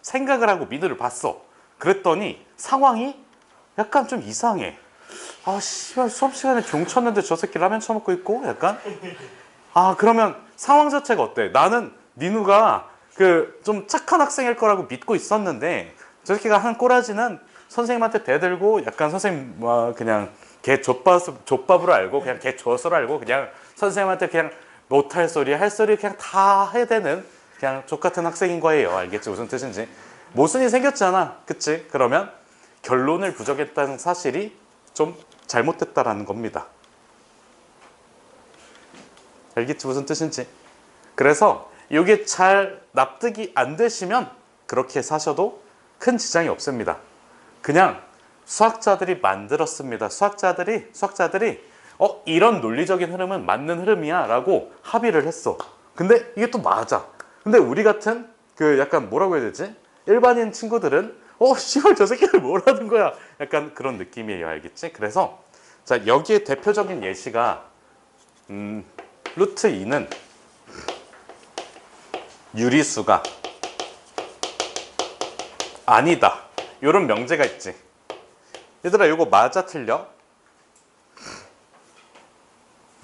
생각을 하고 민우를 봤어. 그랬더니 상황이 약간 좀 이상해. 아, 씨발, 수업 시간에 종 쳤는데 저 새끼 라면 처먹고 있고 약간. 그러면 상황 자체가 어때? 나는 민우가 그 좀 착한 학생일 거라고 믿고 있었는데, 저 새끼가 한 꼬라지는 선생님한테 대들고 약간 선생님 그냥 개 족밥으로 알고, 그냥 개 젖으로 알고, 그냥 선생님한테 그냥 못할 소리 할 소리 그냥 다 해대는 그냥 족같은 학생인 거예요. 알겠지? 무슨 뜻인지. 모순이 생겼잖아. 그치? 그러면 결론을 부정했다는 사실이 좀 잘못됐다라는 겁니다. 알겠지? 무슨 뜻인지. 그래서 이게 잘 납득이 안 되시면 그렇게 사셔도 큰 지장이 없습니다. 그냥 수학자들이 만들었습니다. 수학자들이 이런 논리적인 흐름은 맞는 흐름이야 라고 합의를 했어. 근데 이게 또 맞아. 근데 우리 같은 그 약간 뭐라고 해야 되지? 일반인 친구들은 씨발 저 새끼를 뭐라는 거야. 약간 그런 느낌이에요. 알겠지? 그래서 자, 여기에 대표적인 예시가 루트 2는 유리수가 아니다. 이런 명제가 있지. 얘들아 이거 맞아 틀려?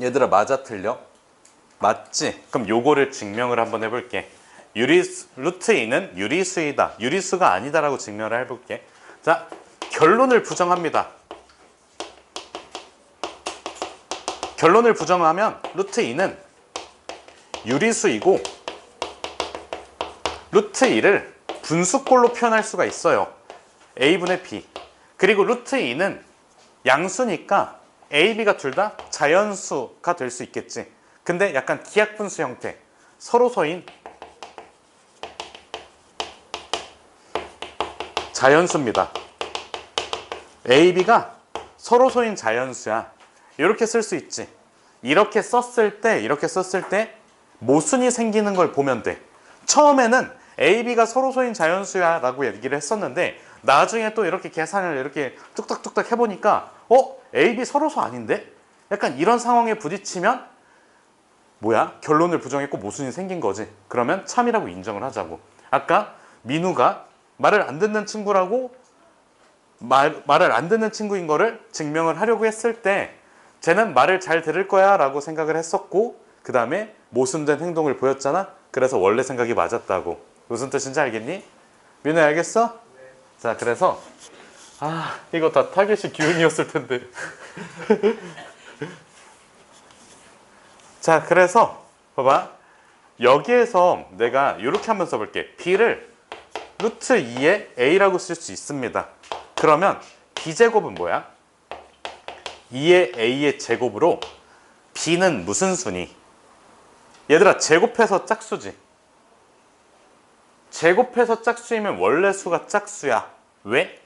얘들아 맞아 틀려? 맞지? 그럼 요거를 증명을 한번 해볼게. 루트 2는 유리수이다. 유리수가 아니다라고 증명을 해볼게. 자, 결론을 부정합니다. 결론을 부정하면 루트 2는 유리수이고 루트 2를 분수꼴로 표현할 수가 있어요. a분의 b. 그리고 루트 2는 양수니까 a, b가 둘 다 자연수가 될 수 있겠지. 근데 약간 기하분수 형태. 서로서인 자연수입니다. a, b가 서로서인 자연수야. 이렇게 쓸 수 있지. 이렇게 썼을 때 모순이 생기는 걸 보면 돼. 처음에는 a, b가 서로서인 자연수야 라고 얘기를 했었는데 나중에 또 이렇게 계산을 이렇게 뚝딱뚝딱 해보니까 a, b 서로서 아닌데? 약간 이런 상황에 부딪히면 뭐야? 결론을 부정했고 모순이 생긴 거지. 그러면 참이라고 인정을 하자고. 아까 민우가 말을 안 듣는 친구라고 말을 안 듣는 친구인 거를 증명을 하려고 했을 때 쟤는 말을 잘 들을 거야 라고 생각을 했었고 그 다음에 모순된 행동을 보였잖아. 그래서 원래 생각이 맞았다고. 무슨 뜻인지 알겠니? 민우야 알겠어? 네. 자 그래서 이거 다 타겟이 기운이었을 텐데. 자 그래서 봐봐. 여기에서 내가 이렇게 한번 써볼게. b를 루트 2에 a라고 쓸 수 있습니다. 그러면 b제곱은 뭐야? 2의 a의 제곱으로 b는 무슨 수니? 얘들아 제곱해서 짝수지. 제곱해서 짝수이면 원래 수가 짝수야. 왜?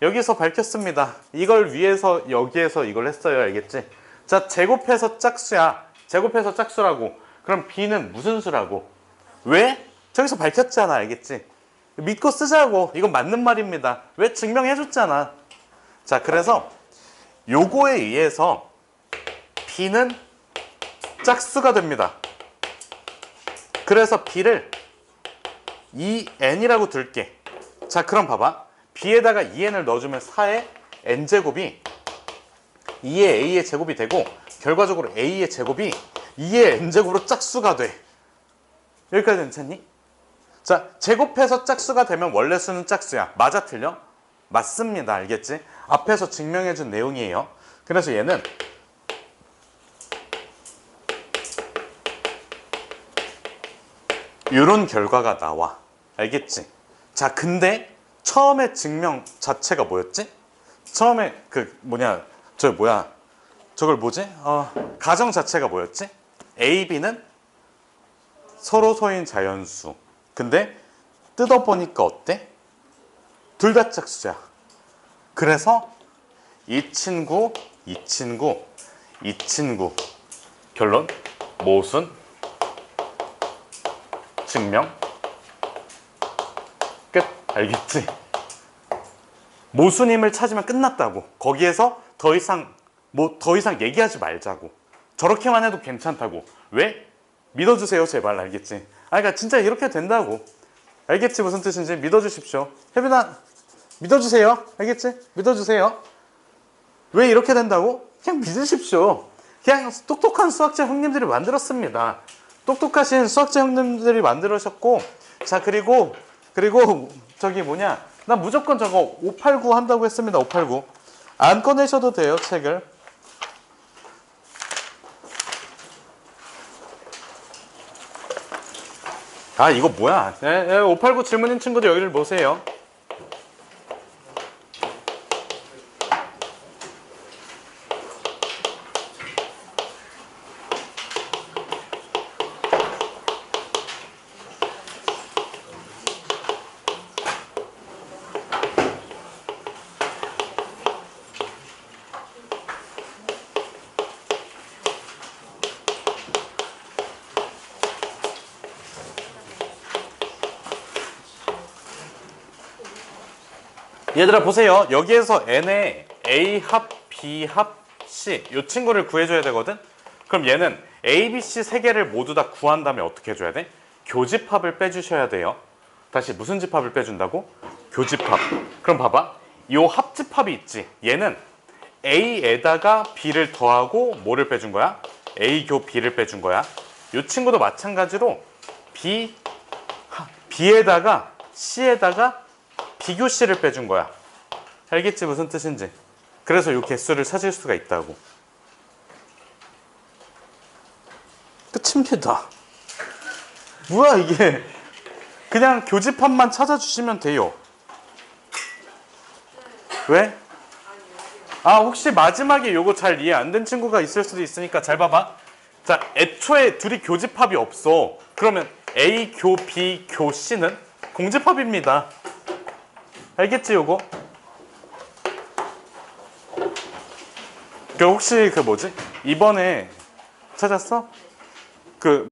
여기서 밝혔습니다. 이걸 위해서 여기에서 이걸 했어요. 알겠지? 자 제곱해서 짝수야. 제곱해서 짝수라고. 그럼 b는 무슨 수라고? 왜? 저기서 밝혔잖아. 알겠지? 믿고 쓰자고. 이건 맞는 말입니다. 왜? 증명해줬잖아. 자 그래서 요거에 의해서 b는 짝수가 됩니다. 그래서 b를 2n이라고 둘게. 자 그럼 봐봐. b에다가 2n을 넣어주면 4의 n제곱이 2의 a의 제곱이 되고 결과적으로 a의 제곱이 2의 n제곱으로 짝수가 돼. 여기까지 괜찮니? 자 제곱해서 짝수가 되면 원래 수는 짝수야. 맞아 틀려? 맞습니다. 알겠지? 앞에서 증명해준 내용이에요. 그래서 얘는 이런 결과가 나와. 알겠지? 자 근데 처음에 증명 자체가 뭐였지? 처음에 저걸 뭐지? 가정 자체가 뭐였지? A, B는 서로서인 자연수. 근데 뜯어보니까 어때? 둘 다 짝수야. 그래서 이 친구 결론 모순 증명 끝. 알겠지? 모순임을 찾으면 끝났다고. 거기에서 더 이상 얘기하지 말자고. 저렇게만 해도 괜찮다고. 왜? 믿어주세요 제발. 알겠지? 그러니까 진짜 이렇게 된다고. 알겠지? 무슨 뜻인지 믿어주십시오. 혜빈아 믿어주세요. 알겠지? 믿어주세요. 왜 이렇게 된다고? 그냥 믿으십시오. 그냥 똑똑한 수학자 형님들이 만들었습니다. 똑똑하신 수학자 형님들이 만들으셨고 자 그리고 나 무조건 저거 589 한다고 했습니다. 589 안 꺼내셔도 돼요. 책을. 이거 뭐야? 589 질문인 친구들 여기를 보세요. 얘들아 보세요. 여기에서 n의 a 합, b 합, c 이 친구를 구해줘야 되거든. 그럼 얘는 A, B, C 세 개를 모두 다 구한 다음에 어떻게 해줘야 돼? 교집합을 빼주셔야 돼요. 다시 무슨 집합을 빼준다고? 교집합. 그럼 봐봐. 이 합집합이 있지. 얘는 A에다가 B를 더하고 뭐를 빼준 거야? A 교 B를 빼준 거야. 이 친구도 마찬가지로 B에다가 C에다가 비교 C를 빼준 거야. 알겠지? 무슨 뜻인지. 그래서 이 개수를 찾을 수가 있다고. 끝입니다. 뭐야 이게. 그냥 교집합만 찾아주시면 돼요. 왜? 아, 혹시 마지막에 요거 잘 이해 안 된 친구가 있을 수도 있으니까 잘 봐봐. 자, 애초에 둘이 교집합이 없어. 그러면 A 교 B 교 C는 공집합입니다. 알겠지 요거? 그 혹시 그 뭐지? 이번에 찾았어? 그